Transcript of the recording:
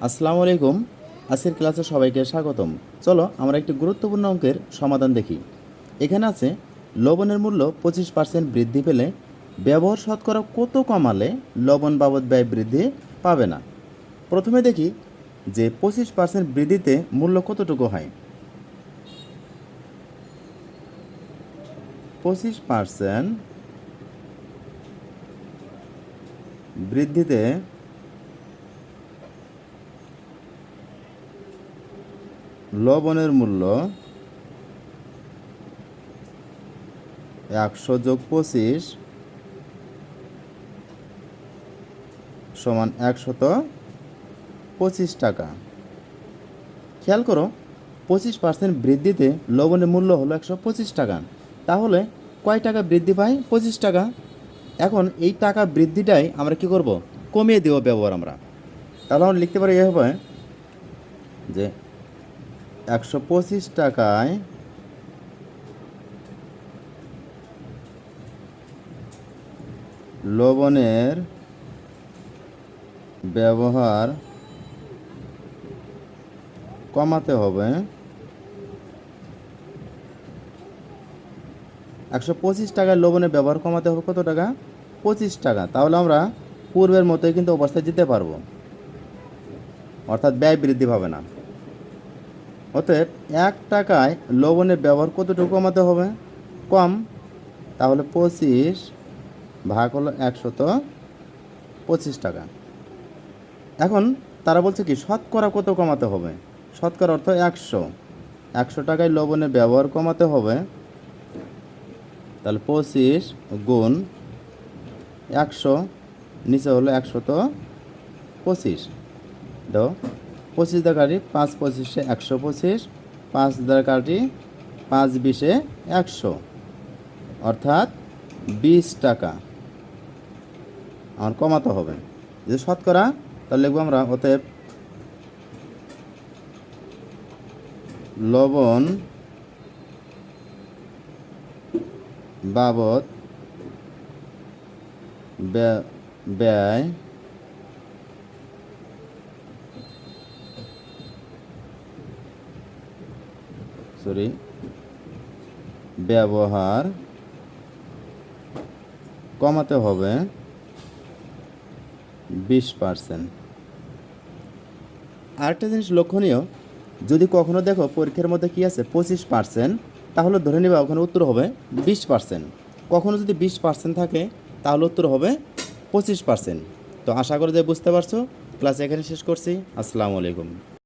আসসালামু আলাইকুম। আজকের ক্লাসে সবাইকে স্বাগতম। চলো আমরা একটি গুরুত্বপূর্ণ অঙ্কের সমাধান দেখি। এখানে আছে লবণের মূল্য 25% বৃদ্ধি পেলে ব্যবহার শতকরা কত কমালে লবণ বাবদ ব্যয় বৃদ্ধি পাবে না। প্রথমে দেখি যে 25% বৃদ্ধিতে মূল্য কতটুকু হয়। 25% বৃদ্ধিতে লবণের মূল্য 100 যোগ 25 সমান 125 টাকা। খেয়াল করো, 25% বৃদ্ধিতে লবণের মূল্য হলো 125 টাকা। তাহলে কয় টাকা বৃদ্ধি পায়? 25 টাকা। এখন এই টাকা বৃদ্ধিটাই আমরা কি করব? কমিয়ে দেব ব্যবহার আমরা। তাহলে আমরা লিখতে পারি এভাবে যে 125 টাকায় লবণের ব্যবহার কমাতে হবে 125 টাকায় লবণের ব্যবহার কমাতে হবে কত টাকা? 25 টাকা। তাহলে আমরা পূর্বের মতোই কিন্তু অবস্থায় যেতে পারবো, অর্থাৎ ব্যয় বৃদ্ধি পাবে না। অতএব 1 টাকায় লবণের ব্যবহার কতটুকু কমাতে হবে? কম। তাহলে 25 ভাগ হলো 125 টাকা। এখন তারা বলছে কি শতকরা কত কমাতে হবে? শতকরা অর্থ 100 টাকায় লবণের ব্যবহার কমাতে হবে। তাহলে 25 গুণ 100, নিচে হলো 125। দাও 25 দ্বারা কাটি, 5 25 125, 5 দ্বারা কাটি, 5 20 100, অর্থাৎ 20 টাকা আমার কমাতে হবে। যে শতকরা, তাহলে লিখবো আমরা অতএব লবণ বাবদ ব্যয় ব্যবহার কমাতে হবে 20%। আরেকটা জিনিস লক্ষণীয়, যদি কখনো দেখো পরীক্ষার মধ্যে কি আছে 25%, তাহলে ধরে নেবে ওখানে উত্তর হবে 20%। কখনো যদি 20% থাকে তাহলে উত্তর হবে 25%। তো আশা করি যে বুঝতে পারছো। ক্লাস এখানে শেষ করছি। আসসালামু আলাইকুম।